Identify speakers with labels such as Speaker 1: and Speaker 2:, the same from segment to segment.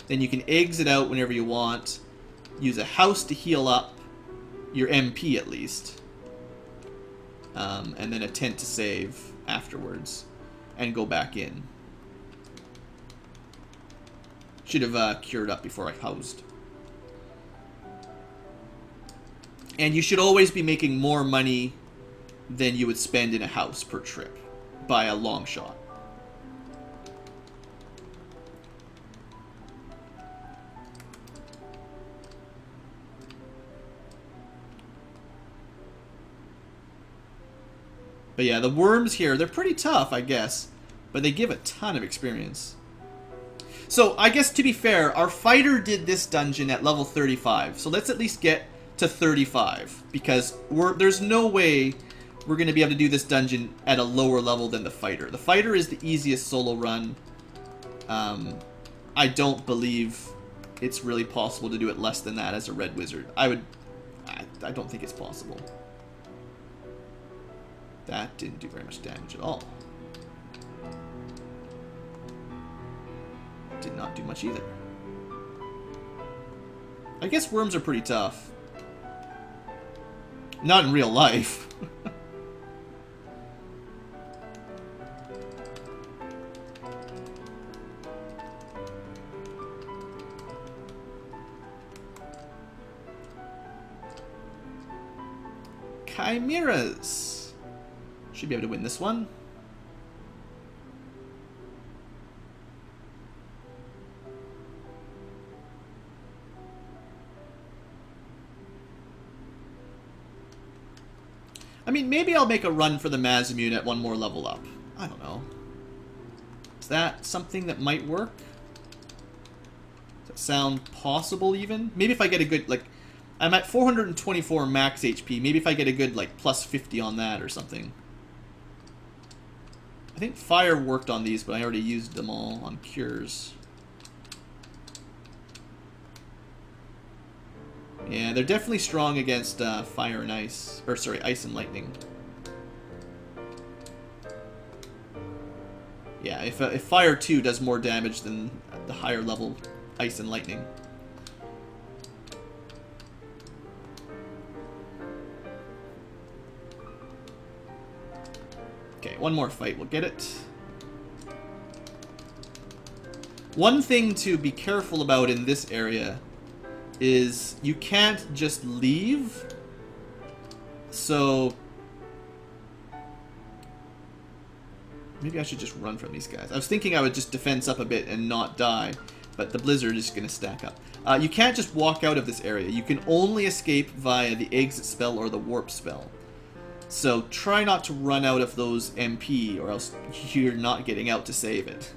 Speaker 1: Then you can exit out whenever you want. Use a house to heal up your MP at least. And then a tent to save afterwards. And go back in. Should have cured up before I housed. And you should always be making more money than you would spend in a house per trip. By a long shot. But yeah, the worms here, they're pretty tough, I guess. But they give a ton of experience. So, I guess to be fair, our fighter did this dungeon at level 35. So let's at least get to 35. Because there's no way we're going to be able to do this dungeon at a lower level than the fighter. The fighter is the easiest solo run. I don't believe it's really possible to do it less than that as a red wizard. I don't think it's possible. That didn't do very much damage at all. Did not do much either. I guess worms are pretty tough. Not in real life. Chimeras. Should be able to win this one. I mean, maybe I'll make a run for the Masamune at one more level up. I don't know. Is that something that might work? Does that sound possible even? Maybe if I get a good, like... I'm at 424 max HP. Maybe if I get a good, like, plus 50 on that or something. I think fire worked on these, but I already used them all on cures. Yeah, they're definitely strong against fire and ice. Or, sorry, ice and lightning. Yeah, if fire 2 does more damage than the higher level ice and lightning. Okay, one more fight, we'll get it. One thing to be careful about in this area is you can't just leave. So maybe I should just run from these guys. I was thinking I would just defense up a bit and not die, but the blizzard is going to stack up. You can't just walk out of this area. You can only escape via the exit spell or the warp spell. So try not to run out of those MP, or else you're not getting out to save it.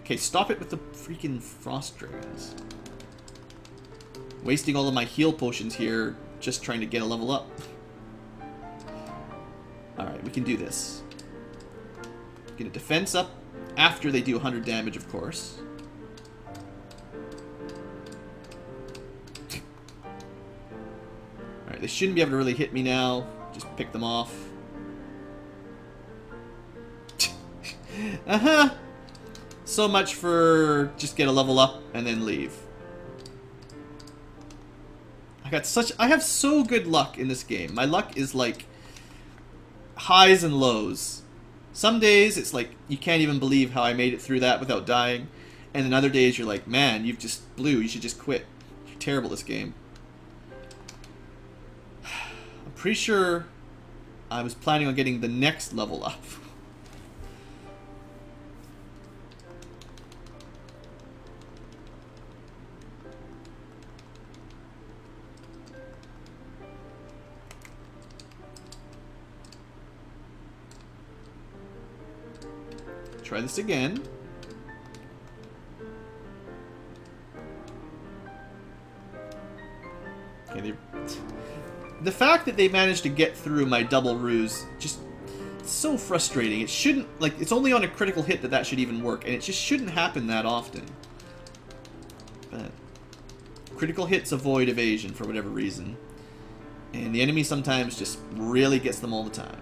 Speaker 1: Okay, stop it with the freaking frost dragons. Wasting all of my heal potions here, just trying to get a level up. Alright, we can do this. Get a defense up after they do 100 damage, of course. Alright, they shouldn't be able to really hit me now. Just pick them off. Uh-huh. So much for just get a level up and then leave. I have so good luck in this game. My luck is like highs and lows. Some days it's like you can't even believe how I made it through that without dying. And then other days you're like, man, you've just blew. You should just quit. You're terrible at this game. I'm pretty sure I was planning on getting the next level up. Try this again. Okay, the fact that they managed to get through my double ruse, just so frustrating. It shouldn't, like, it's only on a critical hit that should even work, and it just shouldn't happen that often. But critical hits avoid evasion for whatever reason. And the enemy sometimes just really gets them all the time.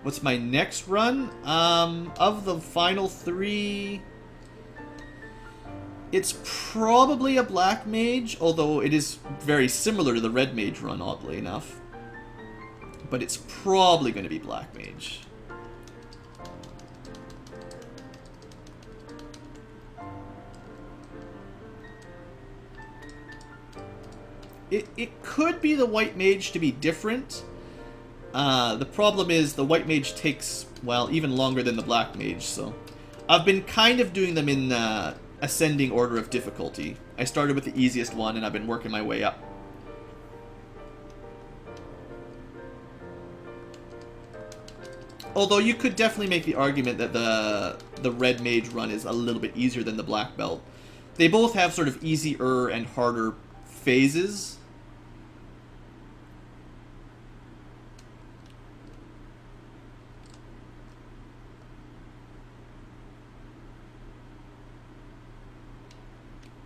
Speaker 1: What's my next run? Of the final 3... It's probably a Black Mage, although it is very similar to the Red Mage run, oddly enough. But it's probably going to be Black Mage. It could be the White Mage to be different. The problem is the White Mage takes, well, even longer than the Black Mage, so... I've been kind of doing them in ascending order of difficulty. I started with the easiest one, and I've been working my way up. Although you could definitely make the argument that the Red Mage run is a little bit easier than the Black Belt. They both have sort of easier and harder phases.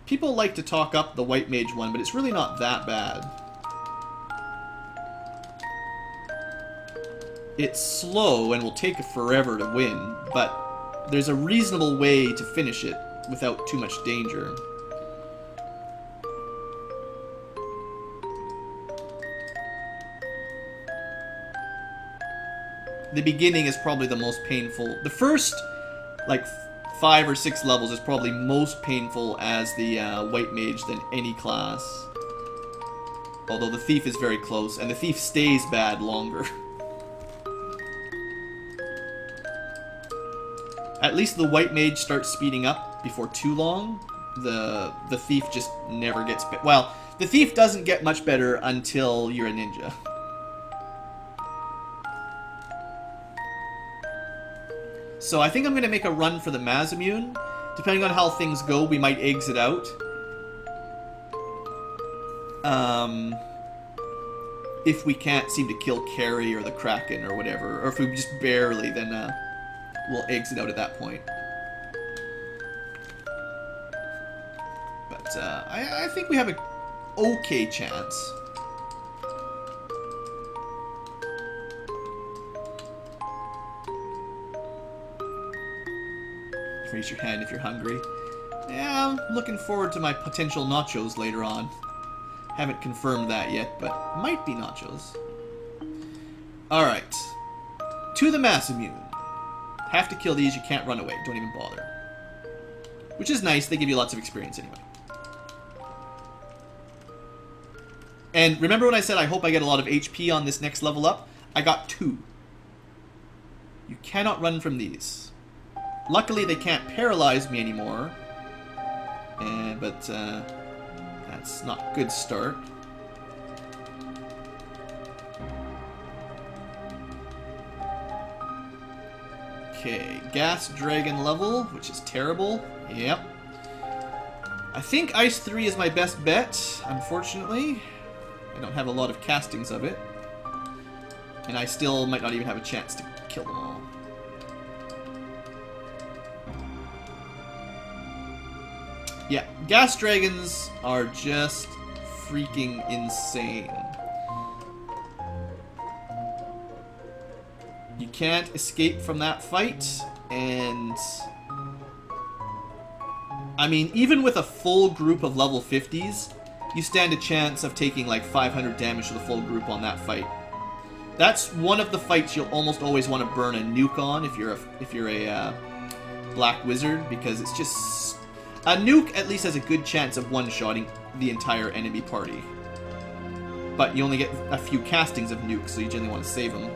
Speaker 1: People like to talk up the White Mage one, but it's really not that bad. It's slow and will take forever to win, but there's a reasonable way to finish it without too much danger. The beginning is probably the most painful. The first, like, 5 or 6 levels is probably most painful as the White Mage than any class. Although the Thief is very close, and the Thief stays bad longer. At least the White Mage starts speeding up before too long. The Thief just never gets... Well, the Thief doesn't get much better until you're a ninja. So I think I'm going to make a run for the Masamune. Depending on how things go, we might exit out. If we can't seem to kill Carrie or the Kraken or whatever. Or if we just barely, then we'll exit out at that point. But I think we have an okay chance. Raise your hand if you're hungry. Yeah, I'm looking forward to my potential nachos later on. Haven't confirmed that yet, but might be nachos. Alright. To the Masamune. Have to kill these, you can't run away. Don't even bother. Which is nice, they give you lots of experience anyway. And remember when I said I hope I get a lot of HP on this next level up? I got 2. You cannot run from these. Luckily, they can't paralyze me anymore. But that's not a good start. Okay, Gas Dragon level, which is terrible. Yep. I think Ice 3 is my best bet, unfortunately. I don't have a lot of castings of it. And I still might not even have a chance to kill them all. Yeah, Gas Dragons are just freaking insane. You can't escape from that fight, and... I mean, even with a full group of level 50s, you stand a chance of taking like 500 damage to the full group on that fight. That's one of the fights you'll almost always want to burn a nuke on if you're a Black Wizard, because it's just... A nuke at least has a good chance of one-shotting the entire enemy party. But you only get a few castings of nukes, so you generally want to save them.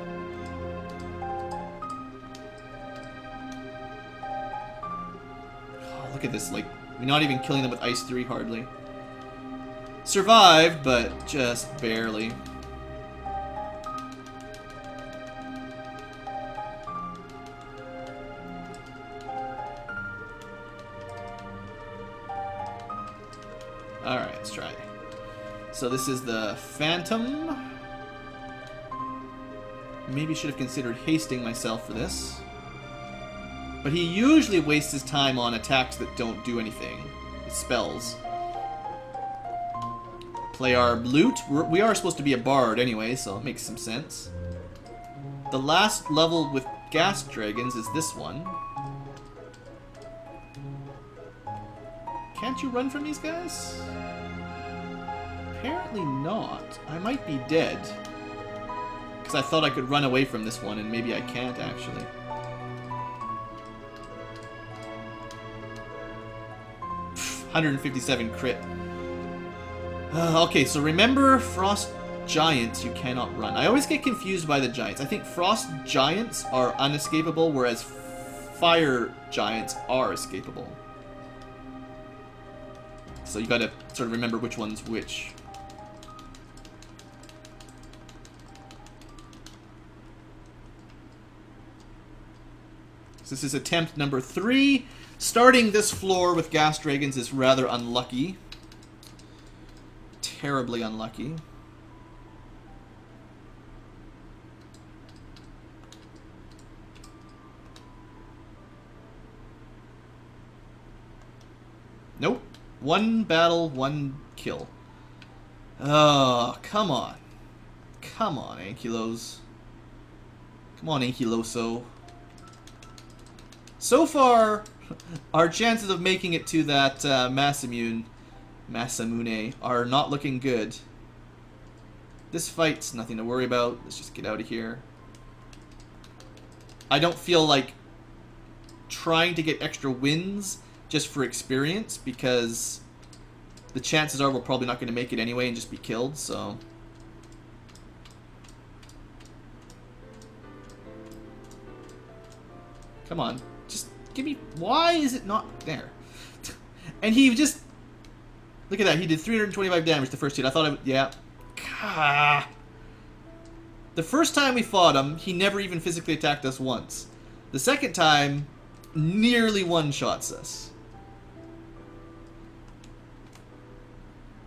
Speaker 1: Oh, look at this, like, we're not even killing them with Ice 3 hardly. Survived, but just barely. Alright, let's try. So this is the Phantom. Maybe should have considered hasting myself for this. But he usually wastes his time on attacks that don't do anything. Spells. Play our lute. We are supposed to be a bard anyway, so it makes some sense. the last level with gas dragons is this one. Can't you run from these guys? Apparently not. I might be dead. Because I thought I could run away from this one, and maybe I can't, actually. Pfft, 157 crit. Okay, so remember Frost Giants you cannot run. I always get confused by the Giants. I think Frost Giants are unescapable, whereas Fire Giants are escapable. So you gotta sort of remember which one's which. So this is attempt number 3. Starting this floor with gas dragons is rather unlucky. Terribly unlucky. Nope. 1 battle, 1 kill. Oh, come on. Come on, Ankylos. Come on, Ankyloso. So far, our chances of making it to that Masamune are not looking good. This fight's nothing to worry about. Let's just get out of here. I don't feel like trying to get extra wins just for experience, because the chances are we're probably not going to make it anyway and just be killed, so... Come on. Just give me... Why is it not there? And he just... Look at that. He did 325 damage the first hit. I thought I would... Yeah. Gah. The first time we fought him, he never even physically attacked us once. The second time, nearly one-shots us.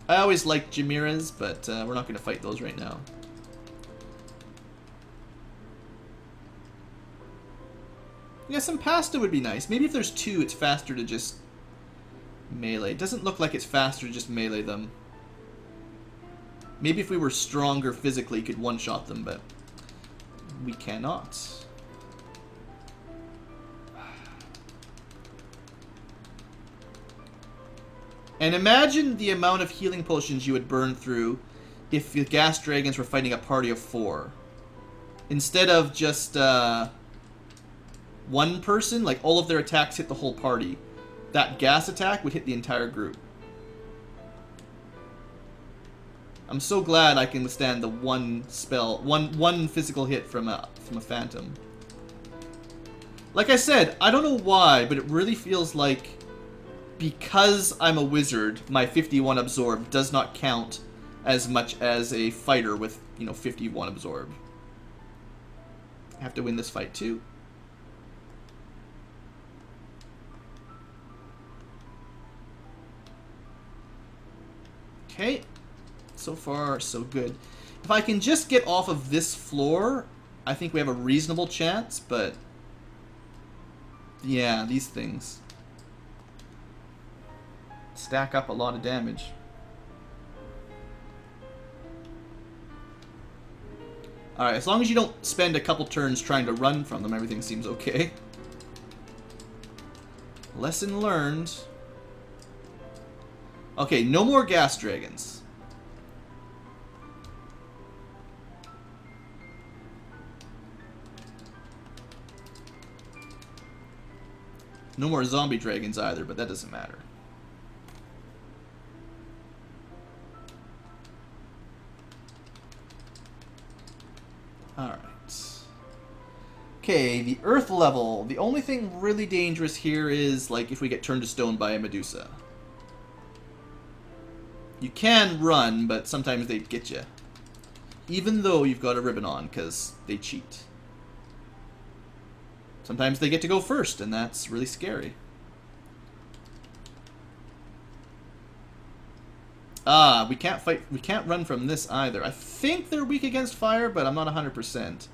Speaker 1: I always liked Chimera's, but we're not going to fight those right now. Yeah, some pasta would be nice. Maybe if there's 2, it's faster to just melee. It doesn't look like it's faster to just melee them. Maybe if we were stronger physically, could one-shot them, but we cannot. And imagine the amount of healing potions you would burn through if the gas dragons were fighting a party of 4. Instead of just one person, like all of their attacks hit the whole party. That gas attack would hit the entire group. I'm so glad I can withstand the one spell, one physical hit from a phantom. Like I said, I don't know why, but it really feels like because I'm a wizard, my 51 absorb does not count as much as a fighter with, 51 absorb. I have to win this fight too. Okay. So far, so good. If I can just get off of this floor, I think we have a reasonable chance, but... Yeah, these things stack up a lot of damage. Alright, as long as you don't spend a couple turns trying to run from them, everything seems okay. Lesson learned. Okay, no more gas dragons. No more zombie dragons either, but that doesn't matter. Alright. Okay, the earth level. The only thing really dangerous here is, like, if we get turned to stone by a Medusa. You can run, but sometimes they get you. Even though you've got a ribbon on, because they cheat. Sometimes they get to go first, and that's really scary. Ah, we can't run from this either. I think they're weak against fire, but I'm not 100%.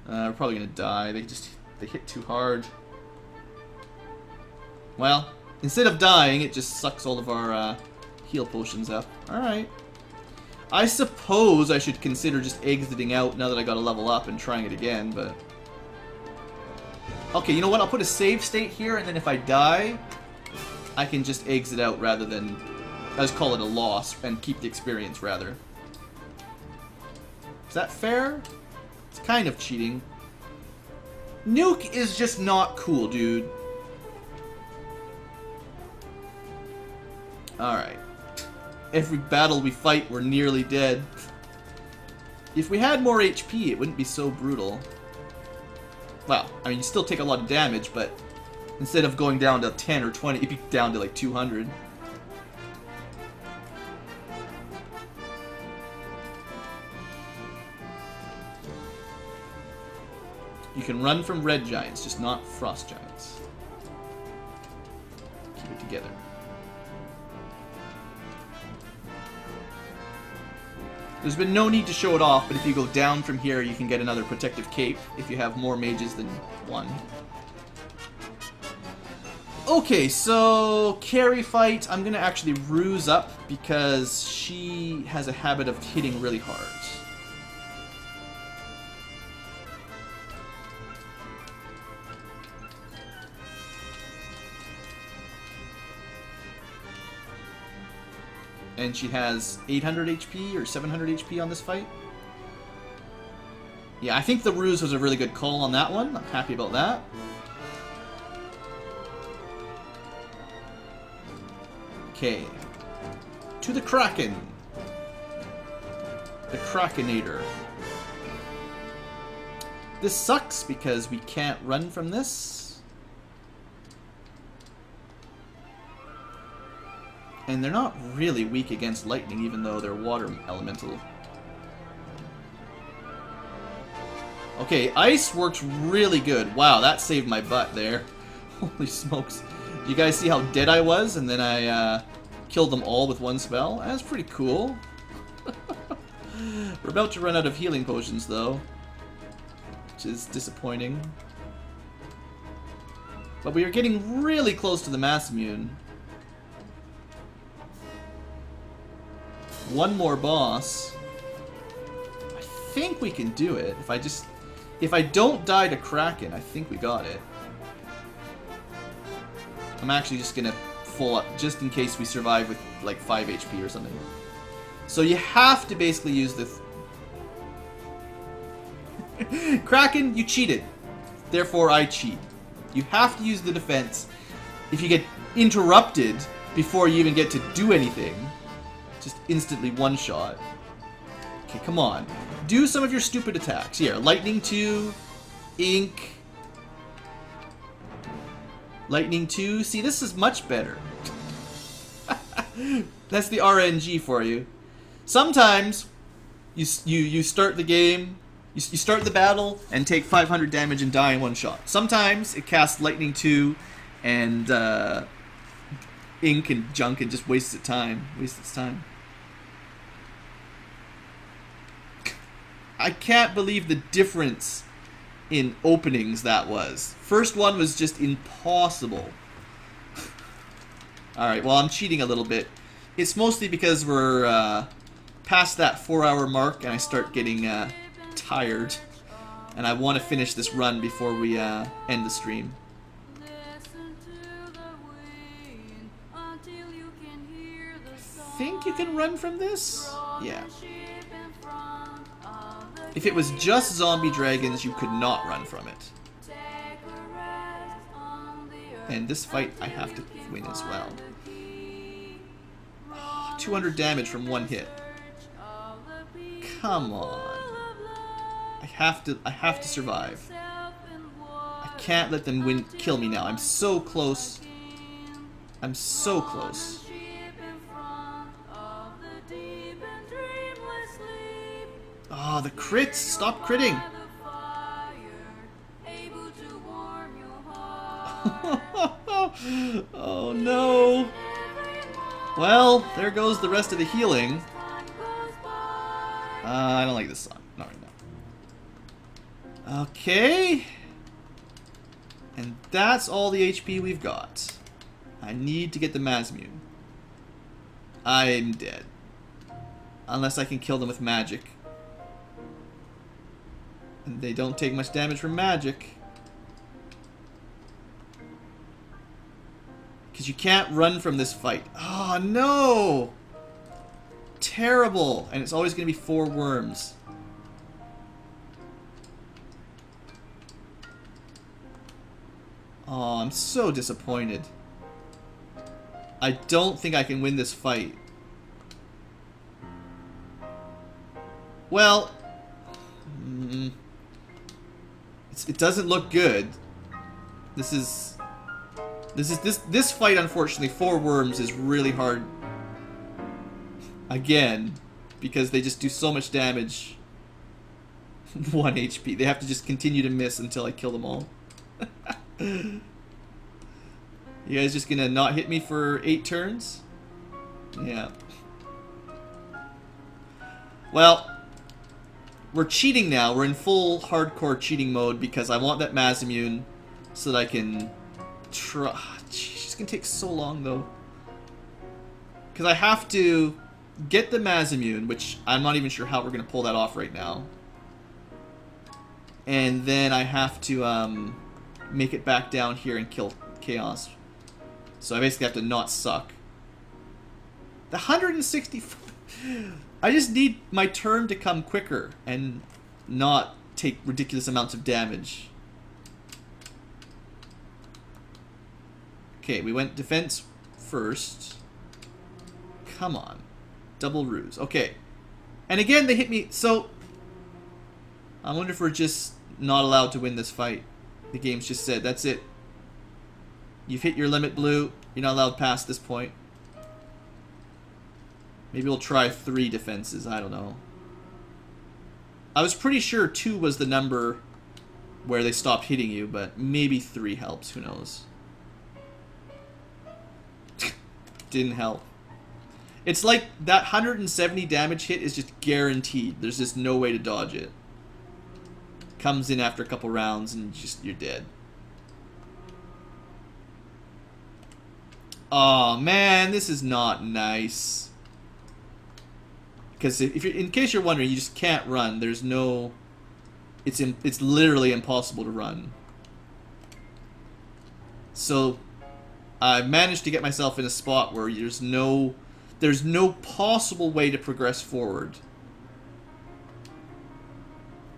Speaker 1: We're probably gonna die. They hit too hard. Well, instead of dying, it just sucks all of our heal potions up. Alright. I suppose I should consider just exiting out now that I got a level up and trying it again, but... Okay, you know what? I'll put a save state here, and then if I die, I can just exit out rather than... Let's call it a loss, and keep the experience, rather. Is that fair? It's kind of cheating. Nuke is just not cool, dude. Alright. Every battle we fight, we're nearly dead. If we had more HP, it wouldn't be so brutal. Well, I mean, you still take a lot of damage, but instead of going down to 10 or 20, it'd be down to like 200. You can run from red giants, just not frost giants. Keep it together. There's been no need to show it off, but if you go down from here, you can get another protective cape if you have more mages than one. Okay, so carry fight, I'm gonna actually ruse up because she has a habit of hitting really hard. And she has 800 HP or 700 HP on this fight. Yeah, I think the ruse was a really good call on that one. I'm happy about that. Okay. To the Kraken. The Krakenator. This sucks because we can't run from this. And they're not really weak against lightning, even though they're water elemental. Okay, ice works really good. Wow, that saved my butt there. Holy smokes. You guys see how dead I was? And then I killed them all with one spell? That's pretty cool. We're about to run out of healing potions, though. Which is disappointing. But we are getting really close to the Masamune. One more boss. I think we can do it. If I don't die to Kraken, I think we got it. I'm actually just gonna full up just in case we survive with like 5 HP or something. So you have to basically use this. Kraken, you cheated. Therefore I cheat. You have to use the defense. If you get interrupted before you even get to do anything, just instantly one-shot. Okay, come on. Do some of your stupid attacks. Here, Lightning 2, Ink. Lightning 2. See, this is much better. That's the RNG for you. Sometimes, you start the game, you start the battle, and take 500 damage and die in one shot. Sometimes, it casts Lightning 2 and Ink and junk and just wastes its time. I can't believe the difference in openings that was. First one was just impossible. Alright, well, I'm cheating a little bit. It's mostly because we're past that 4-hour mark and I start getting tired. And I want to finish this run before we end the stream. I think you can run from this? Yeah. If it was just zombie dragons, you could not run from it. And this fight, I have to win as well. 200 damage from one hit. Come on. I have to survive. I can't let them kill me now. I'm so close. I'm so close. Oh, the crits! Stop critting! Oh no! Well, there goes the rest of the healing. I don't like this song. Not right now. Okay. And that's all the HP we've got. I need to get the Masamune. I'm dead. Unless I can kill them with magic. And they don't take much damage from magic. Because you can't run from this fight. Oh, no! Terrible! And it's always going to be 4 worms. Oh, I'm so disappointed. I don't think I can win this fight. Well, it doesn't look good. This fight, unfortunately, 4 worms is really hard. Again, because they just do so much damage. 1 HP. They have to just continue to miss until I kill them all. You guys just gonna not hit me for 8 turns? Yeah. Well, we're cheating now. We're in full hardcore cheating mode because I want that Masamune so that I can try. Jeez, it's gonna take so long though. Because I have to get the Masamune, which I'm not even sure how we're gonna pull that off right now. And then I have to make it back down here and kill Chaos. So I basically have to not suck. The 160... I just need my turn to come quicker and not take ridiculous amounts of damage. Okay, we went defense first. Come on. Double ruse. Okay. And again, they hit me. So, I wonder if we're just not allowed to win this fight. The game's just said, that's it. You've hit your limit, Blue. You're not allowed past this point. Maybe we'll try 3 defenses. I don't know. I was pretty sure 2 was the number where they stopped hitting you, but maybe 3 helps. Who knows? Didn't help. It's like that 170 damage hit is just guaranteed. There's just no way to dodge it. Comes in after a couple rounds and just you're dead. Oh man, this is not nice. Because if you're, in case you're wondering, you just can't run. There's no. It's literally impossible to run. So, I've managed to get myself in a spot where there's no possible way to progress forward.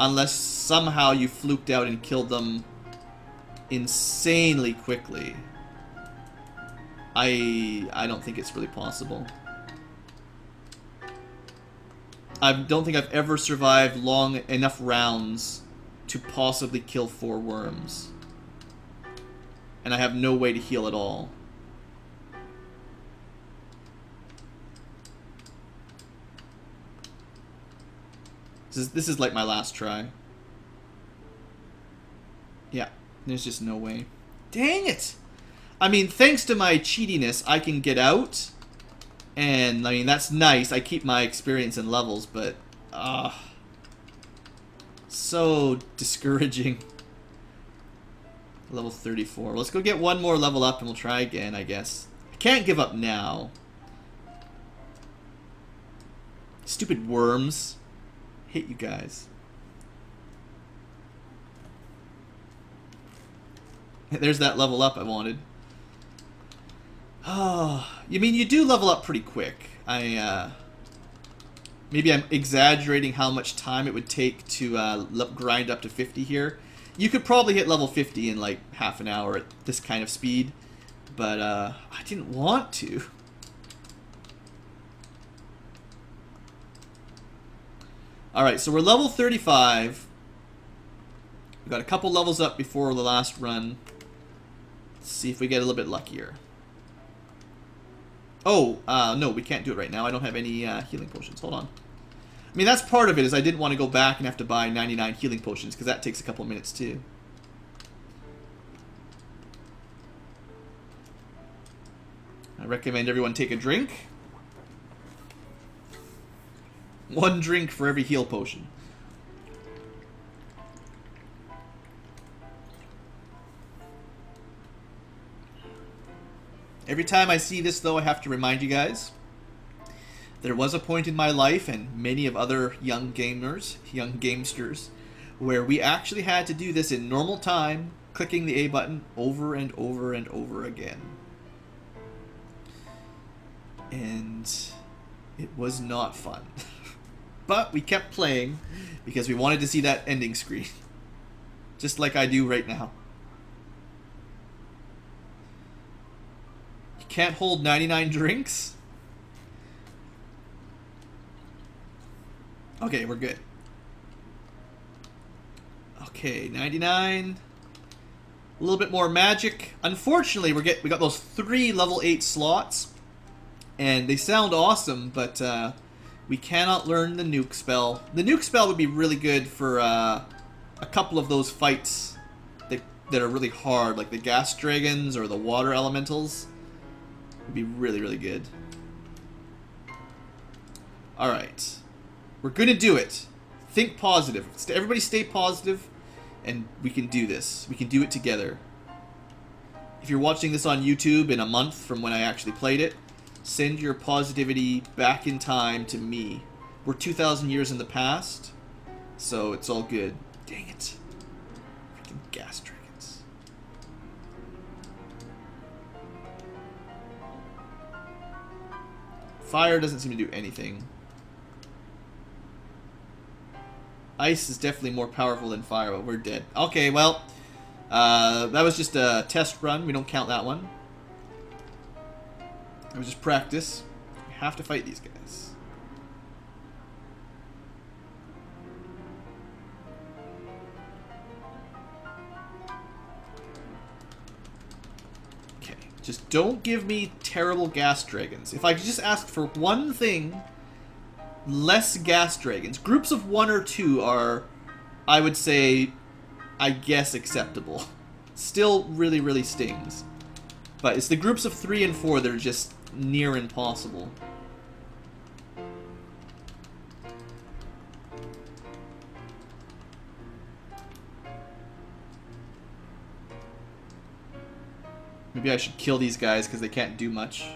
Speaker 1: Unless somehow you fluked out and killed them insanely quickly. I don't think it's really possible. I don't think I've ever survived long enough rounds to possibly kill 4 worms. And I have no way to heal at all. This is like my last try. Yeah, there's just no way. Dang it! I mean, thanks to my cheatiness, I can get out. And, I mean, that's nice. I keep my experience and levels, but... so discouraging. Level 34. Let's go get 1 more level up and we'll try again, I guess. I can't give up now. Stupid worms. Hate you guys. There's that level up I wanted. Oh, you mean you do level up pretty quick. Maybe I'm exaggerating how much time it would take to grind up to 50 here. You could probably hit level 50 in like half an hour at this kind of speed, but I didn't want to. Alright, so we're level 35. We've got a couple levels up before the last run. Let's see if we get a little bit luckier. Oh, no, we can't do it right now. I don't have any healing potions. Hold on. I mean, that's part of it, is I didn't want to go back and have to buy 99 healing potions, because that takes a couple minutes, too. I recommend everyone take a drink. 1 drink for every heal potion. Every time I see this, though, I have to remind you guys. There was a point in my life, and many of other young gamers, young gamesters, where we actually had to do this in normal time, clicking the A button over and over and over again. And it was not fun. But we kept playing because we wanted to see that ending screen. Just like I do right now. You can't hold 99 drinks? Okay, we're good. Okay, 99. A little bit more magic. Unfortunately, we got those 3 level 8 slots. And they sound awesome, but we cannot learn the nuke spell. The nuke spell would be really good for a couple of those fights that are really hard, like the gas dragons or the water elementals. Would be really, really good. Alright. We're gonna do it. Think positive. Everybody stay positive, and we can do this. We can do it together. If you're watching this on YouTube in a month from when I actually played it, send your positivity back in time to me. We're 2,000 years in the past, so it's all good. Dang it. Freaking gas dragons. Fire doesn't seem to do anything. Ice is definitely more powerful than fire, but we're dead. Okay, well, that was just a test run. We don't count that one. It was just practice. We have to fight these guys. Okay, just don't give me terrible gas dragons. If I could just ask for one thing, less gas dragons. Groups of 1 or 2 are, I would say, I guess acceptable. Still really, really stings. But it's the groups of 3 and 4 that are just near impossible. Maybe I should kill these guys because they can't do much.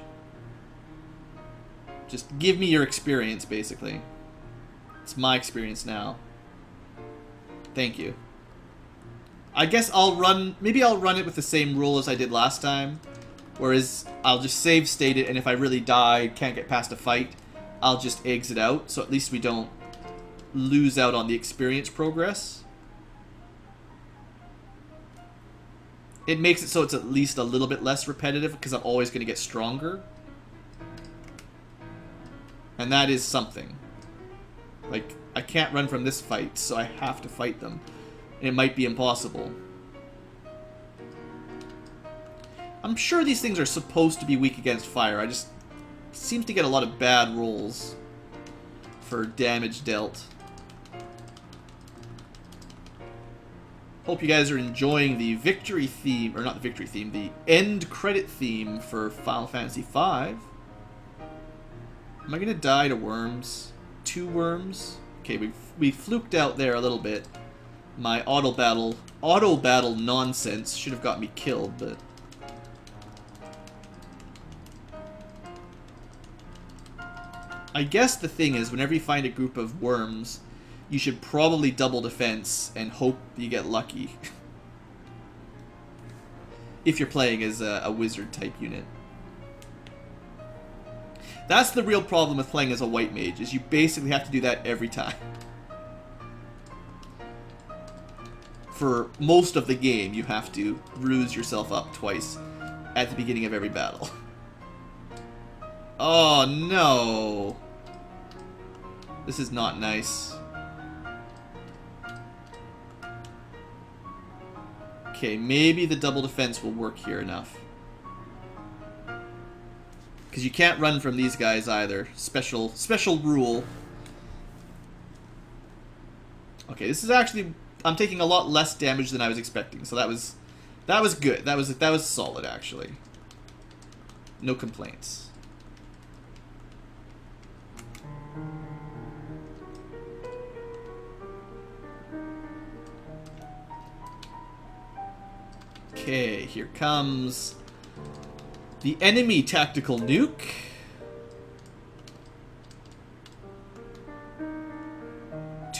Speaker 1: Just give me your experience, basically. It's my experience now. Thank you. I guess I'll run... Maybe I'll run it with the same rule as I did last time. Whereas I'll just save state it, and if I really die, can't get past a fight, I'll just exit out. So at least we don't lose out on the experience progress. It makes it so it's at least a little bit less repetitive, because I'm always going to get stronger. And that is something. Like, I can't run from this fight, so I have to fight them. And it might be impossible. I'm sure these things are supposed to be weak against fire. I just seem to get a lot of bad rolls for damage dealt. Hope you guys are enjoying the victory theme, or not the victory theme, the end credit theme for Final Fantasy V. Am I gonna die to worms? 2 worms? Okay, we fluked out there a little bit. My auto battle nonsense should have got me killed, but I guess the thing is, whenever you find a group of worms, you should probably double defense and hope you get lucky. If you're playing as a wizard type unit. That's the real problem with playing as a white mage, is you basically have to do that every time. For most of the game, you have to ruse yourself up twice at the beginning of every battle. Oh no! This is not nice. Okay, maybe the double defense will work here enough. Because you can't run from these guys either. Special rule. Okay, this is actually... I'm taking a lot less damage than I was expecting, so that was good. That was solid, actually. No complaints. Okay, here comes the enemy tactical nuke.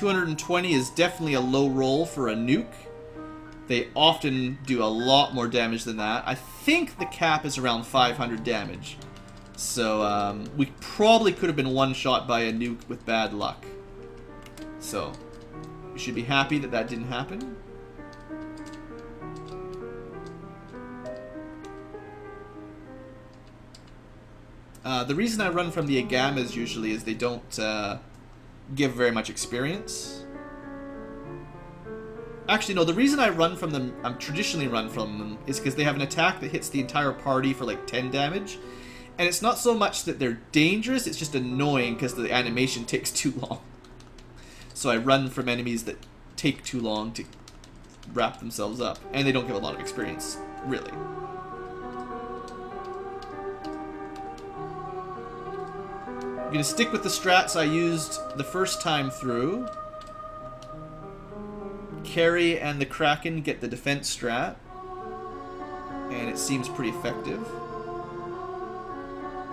Speaker 1: 220 is definitely a low roll for a nuke. They often do a lot more damage than that. I think the cap is around 500 damage. So we probably could have been one-shot by a nuke with bad luck. So we should be happy that that didn't happen. The reason I run from the Agamas usually is they don't give very much experience. Actually, no, the reason I run from them, traditionally run from them, is because they have an attack that hits the entire party for like 10 damage. And it's not so much that they're dangerous, it's just annoying because the animation takes too long. So I run from enemies that take too long to wrap themselves up. And they don't give a lot of experience, really. I'm going to stick with the strats I used the first time through. Carry and the Kraken get the defense strat. And it seems pretty effective.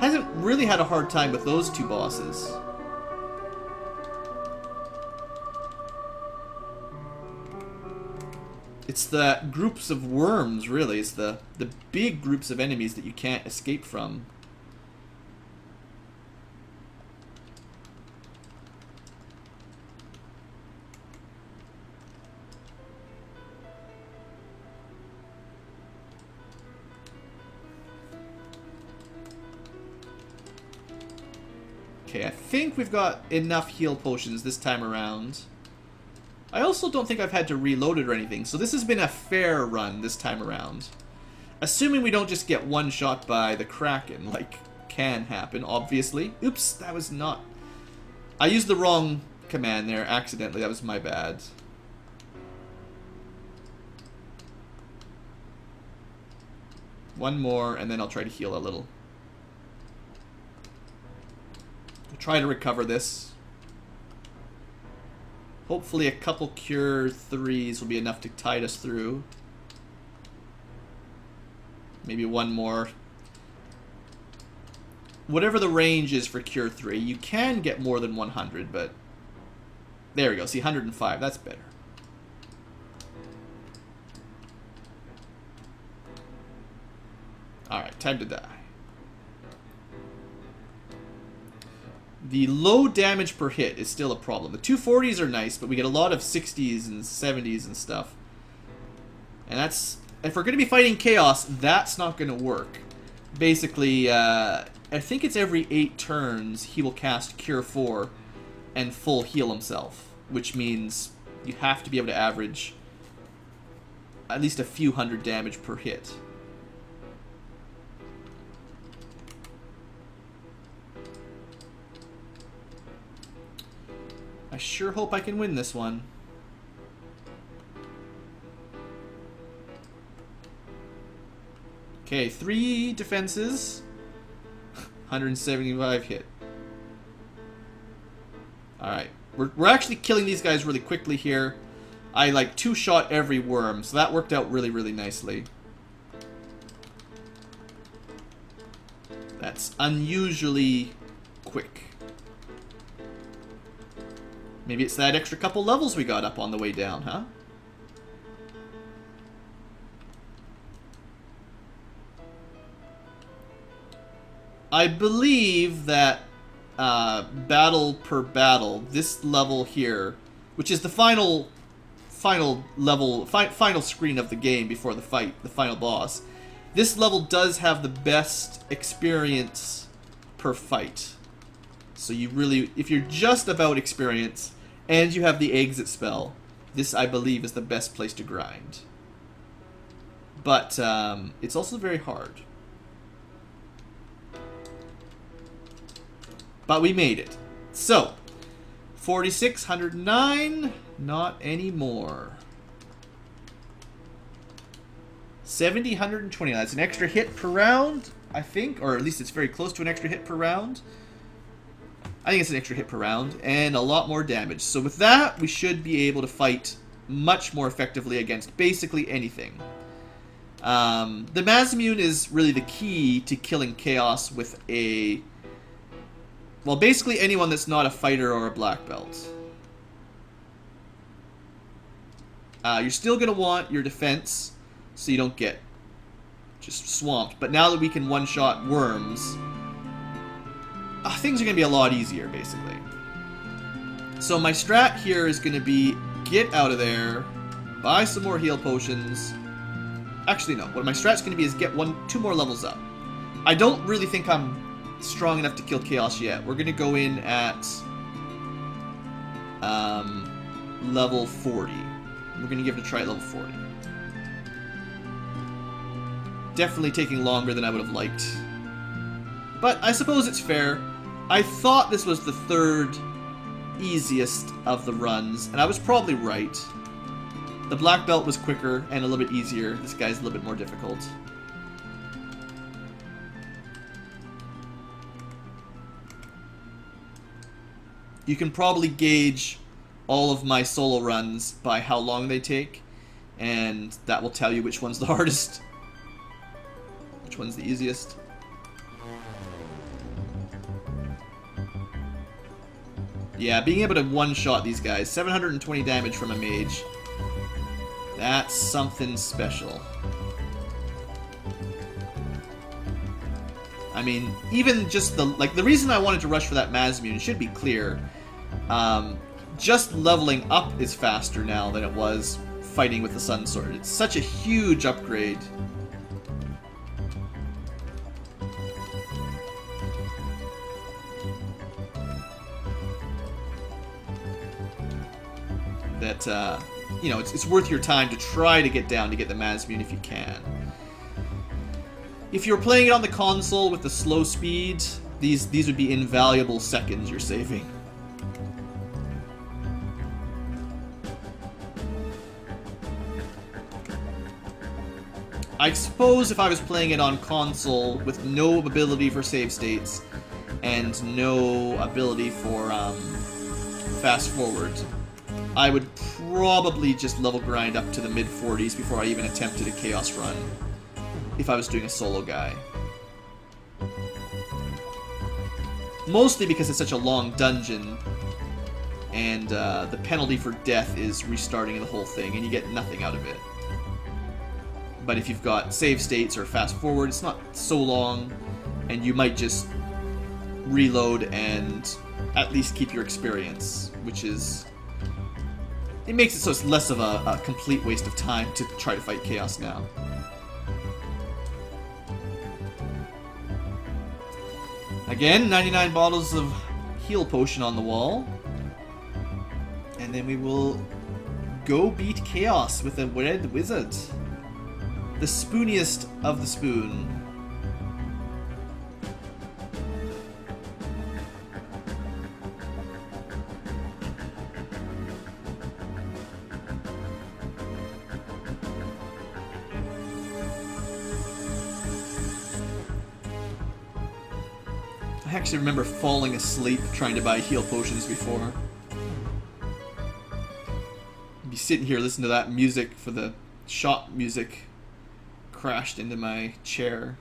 Speaker 1: Hasn't really had a hard time with those two bosses. It's the groups of worms, really. It's the big groups of enemies that you can't escape from. Okay, I think we've got enough heal potions this time around. I also don't think I've had to reload it or anything, so this has been a fair run this time around. Assuming we don't just get one shot by the Kraken, like can happen, obviously. Oops, that was not... I used the wrong command there accidentally, that was my bad. One more, and then I'll try to heal a little. Try to recover this. Hopefully a couple cure 3s will be enough to tide us through. Maybe one more. Whatever the range is for cure 3, you can get more than 100, but... There we go, see 105, that's better. Alright, time to die. The low damage per hit is still a problem. The 240s are nice, but we get a lot of 60s and 70s and stuff. And that's... If we're going to be fighting Chaos, that's not going to work. Basically, I think it's every 8 turns he will cast Cure 4 and full heal himself. Which means you have to be able to average at least a few hundred damage per hit. I sure hope I can win this one. Okay, 3 defenses. 175 hit. Alright. We're actually killing these guys really quickly here. I like 2-shot every worm, so that worked out really, really nicely. That's unusually quick. Maybe it's that extra couple levels we got up on the way down, huh? I believe that battle per battle, this level here, which is the final screen of the game before the fight, the final boss, this level does have the best experience per fight. So you really, if you're just about experience, and you have the exit spell, this, I believe, is the best place to grind. But it's also very hard. But we made it. So, 46, 109, not anymore. 70, 120. That's an extra hit per round, I think, or at least it's very close to an extra hit per round. I think it's an extra hit per round, and a lot more damage. So with that, we should be able to fight much more effectively against basically anything. The Masamune is really the key to killing Chaos with a... Well, basically anyone that's not a fighter or a black belt. You're still going to want your defense so you don't get just swamped. But now that we can one-shot worms, things are going to be a lot easier, basically. So my strat here is going to be get out of there, buy some more heal potions. Actually, no. What my strat's going to be is get 2 more levels up. I don't really think I'm strong enough to kill Chaos yet. We're going to go in at level 40. We're going to give it a try at level 40. Definitely taking longer than I would have liked. But I suppose it's fair. I thought this was the 3rd easiest of the runs, and I was probably right. The black belt was quicker and a little bit easier. This guy's a little bit more difficult. You can probably gauge all of my solo runs by how long they take, and that will tell you which one's the hardest, which one's the easiest. Yeah, being able to one-shot these guys, 720 damage from a mage, that's something special. I mean, even just the reason I wanted to rush for that Masamune should be clear. Just leveling up is faster now than it was fighting with the Sun Sword. It's such a huge upgrade. That, you know, it's worth your time to try to get down to get the Masamune if you can. If you're playing it on the console with the slow speed, these would be invaluable seconds you're saving. I suppose if I was playing it on console with no ability for save states and no ability for fast forward, I would probably just level grind up to the mid-40s before I even attempted a Chaos run, if I was doing a solo guy. Mostly because it's such a long dungeon, and the penalty for death is restarting the whole thing, and you get nothing out of it. But if you've got save states or fast forward, it's not so long, and you might just reload and at least keep your experience, which is... It makes it so it's less of a complete waste of time to try to fight Chaos now. Again, 99 bottles of heal potion on the wall. And then we will go beat Chaos with a Red Wizard. The spooniest of the spoon. I actually remember falling asleep trying to buy heal potions before. I'd be sitting here listening to that music for the shop music. Crashed into my chair.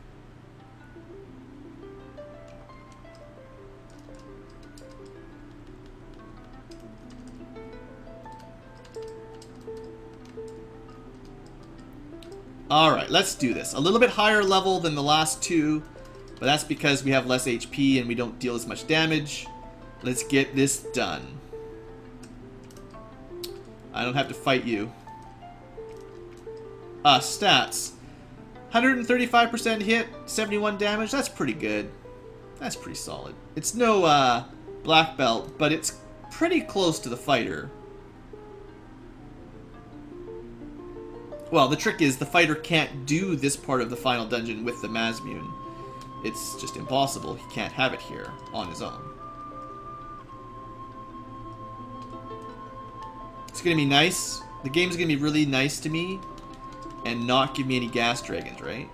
Speaker 1: Alright, let's do this. A little bit higher level than the last two, but that's because we have less HP and we don't deal as much damage. Let's get this done. I don't have to fight you. Stats. 135% hit, 71 damage, that's pretty good. That's pretty solid. It's no black belt, but it's pretty close to the fighter. Well, the trick is the fighter can't do this part of the final dungeon with the Masamune. It's just impossible. He can't have it here on his own. It's gonna be nice. The game's gonna be really nice to me and not give me any gas dragons, right?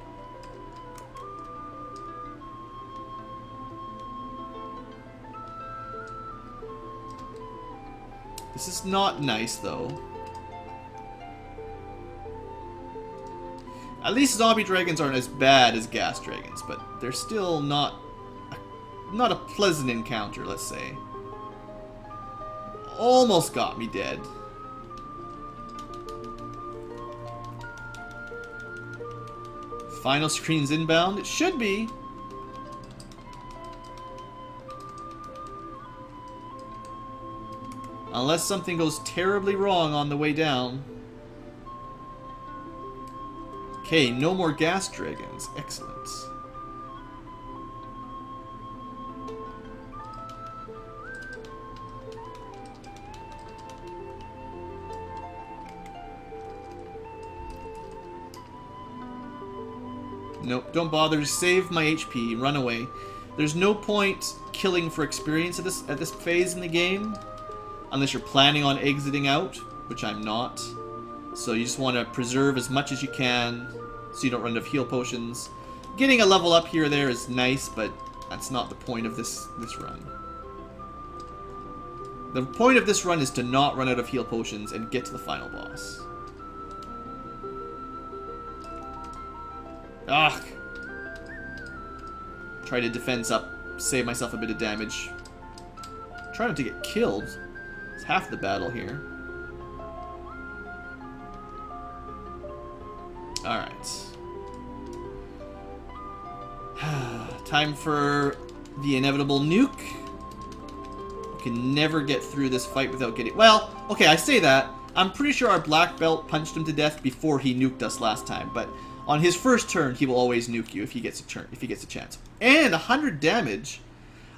Speaker 1: This is not nice, though. At least zombie dragons aren't as bad as gas dragons, but they're still not a pleasant encounter, let's say. Almost got me dead. Final screen's inbound. It should be. Unless something goes terribly wrong on the way down. Okay, no more gas dragons. Excellent. Nope, don't bother. Just save my HP. Run away. There's no point killing for experience at this phase in the game. Unless you're planning on exiting out, which I'm not. So you just want to preserve as much as you can so you don't run out of heal potions. Getting a level up here or there is nice, but that's not the point of this run. The point of this run is to not run out of heal potions and get to the final boss. Ugh. Try to defense up, save myself a bit of damage. Try not to get killed. It's half the battle here. Alright. Time for the inevitable nuke. You can never get through this fight without getting... Well, okay, I say that. I'm pretty sure our black belt punched him to death before he nuked us last time, but on his first turn, he will always nuke you if he gets a chance. And 100 damage.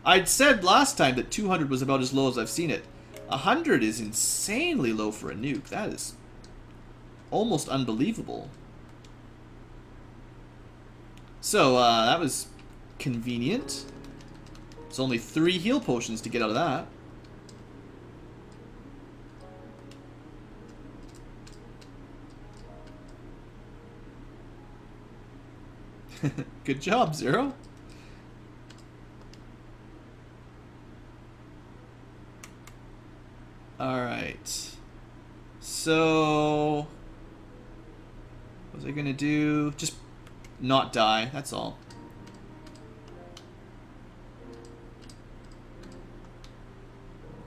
Speaker 1: I'd said last time that 200 was about as low as I've seen it. 100 is insanely low for a nuke. That is almost unbelievable. So, that was convenient. It's only 3 heal potions to get out of that. Good job, Zero. Alright. So... what was I gonna do? Just not die, that's all.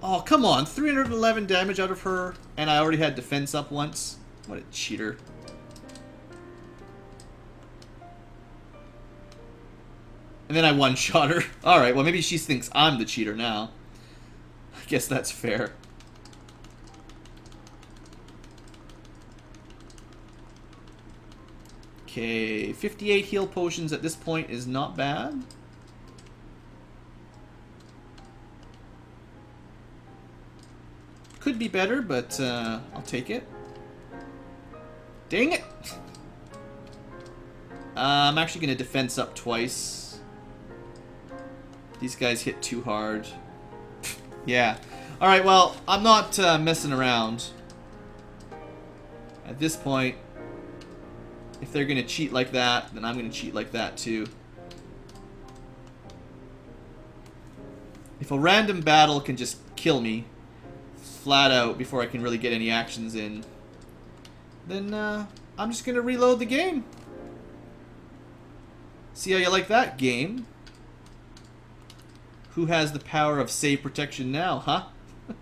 Speaker 1: Oh, come on. 311 damage out of her, and I already had defense up once. What a cheater. And then I one-shot her. Alright, well maybe she thinks I'm the cheater now. I guess that's fair. Okay, 58 heal potions at this point is not bad. Could be better, but I'll take it. Dang it! I'm actually going to defense up twice. These guys hit too hard. Yeah. Alright, well, I'm not messing around. At this point, if they're going to cheat like that, then I'm going to cheat like that too. If a random battle can just kill me flat out before I can really get any actions in, then I'm just going to reload the game. See how you like that, game? Who has the power of save protection now, huh? I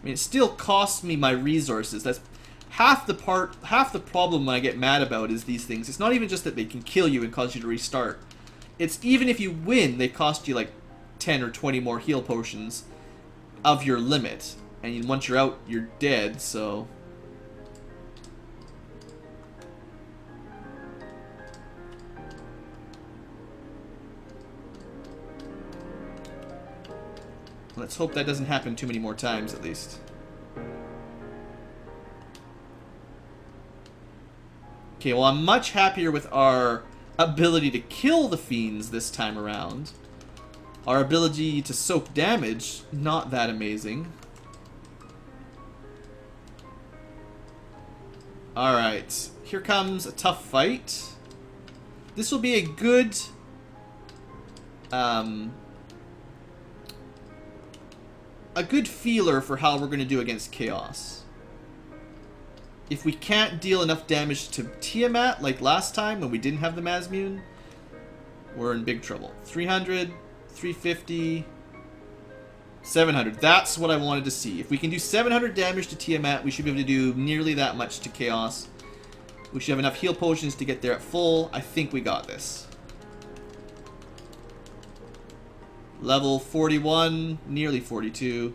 Speaker 1: mean, it still costs me my resources. That's half the problem when I get mad about is these things. It's not even just that they can kill you and cause you to restart. It's even if you win, they cost you like 10 or 20 more heal potions of your limit. And once you're out, you're dead, so... let's hope that doesn't happen too many more times, at least. Okay, well, I'm much happier with our ability to kill the fiends this time around. Our ability to soak damage, not that amazing. Alright, here comes a tough fight. This will be a good... a good feeler for how we're going to do against Chaos. If we can't deal enough damage to Tiamat like last time when we didn't have the Masamune, we're in big trouble. 300, 350, 700. That's what I wanted to see. If we can do 700 damage to Tiamat, we should be able to do nearly that much to Chaos. We should have enough heal potions to get there at full. I think we got this. Level 41, nearly 42.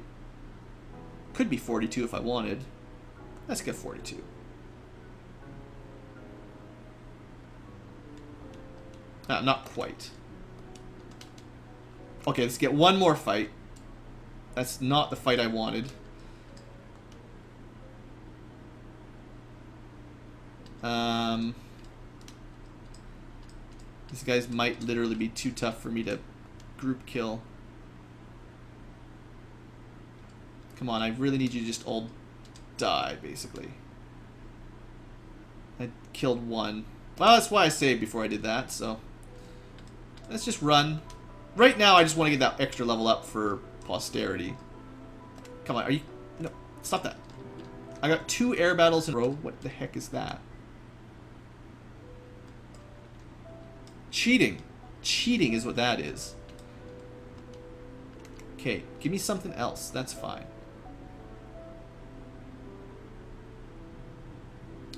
Speaker 1: Could be 42 if I wanted. Let's get 42. Not quite. Okay, let's get one more fight. That's not the fight I wanted. These guys might literally be too tough for me to group kill. Come on, I really need you to just all die, basically. I killed one. Well, that's why I saved before I did that, so... Let's just run. Right now, I just want to get that extra level up for posterity. Come on, are you... No, stop that. I got 2 air battles in a row. What the heck is that? Cheating. Cheating is what that is. Okay, give me something else. That's fine.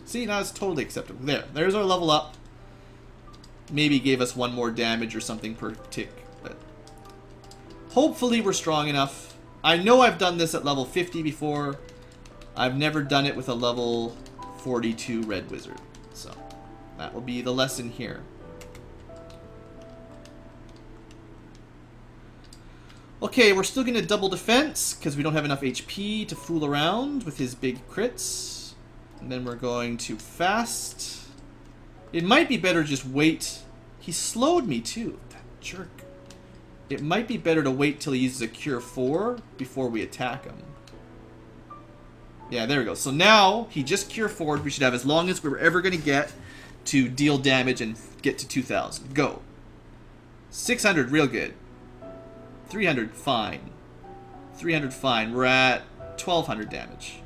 Speaker 1: See, now it's totally acceptable. There's our level up. Maybe gave us 1 more damage or something per tick, but hopefully we're strong enough. I know I've done this at level 50 before. I've never done it with a level 42 Red Wizard, so that will be the lesson here. Okay, we're still going to double defense because we don't have enough HP to fool around with his big crits. And then we're going to fast. It might be better to just wait. He slowed me too, that jerk. It might be better to wait till he uses a Cure 4 before we attack him. Yeah, there we go. So now he just Cure 4'd. We should have as long as we're ever going to get to deal damage and get to 2,000. Go. 600, real good. 300, fine. 300, fine. We're at 1,200 damage.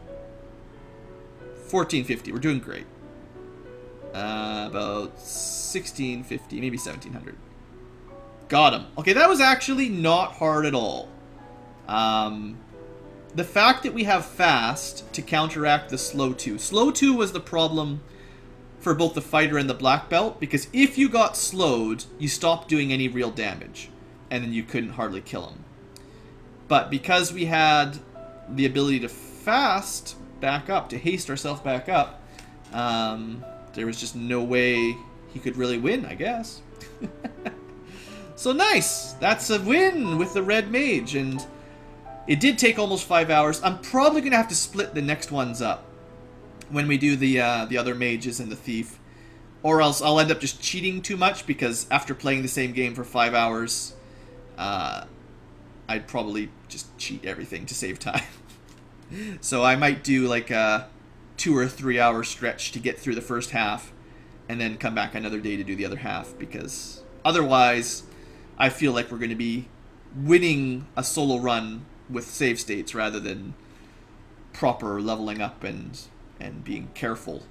Speaker 1: 1,450, we're doing great. About 1,650, maybe 1,700. Got him. Okay, that was actually not hard at all. The fact that we have fast to counteract the slow 2. Slow 2 was the problem for both the fighter and the black belt, because if you got slowed, you stopped doing any real damage. And then you couldn't hardly kill him. But because we had the ability to fast back up, to haste ourselves back up, there was just no way he could really win, I guess. So nice! That's a win with the Red Mage, and it did take almost 5 hours. I'm probably going to have to split the next ones up when we do the other mages and the thief. Or else I'll end up just cheating too much, because after playing the same game for 5 hours... I'd probably just cheat everything to save time. So I might do like a 2 or 3 hour stretch to get through the first half, and then come back another day to do the other half, because otherwise I feel like we're going to be winning a solo run with save states rather than proper leveling up and being careful.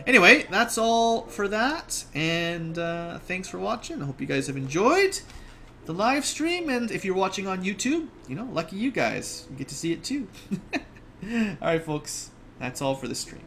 Speaker 1: Anyway, that's all for that, and thanks for watching. I hope you guys have enjoyed the live stream, and if you're watching on YouTube, you know, lucky you guys, you get to see it too. Alright folks, that's all for the stream.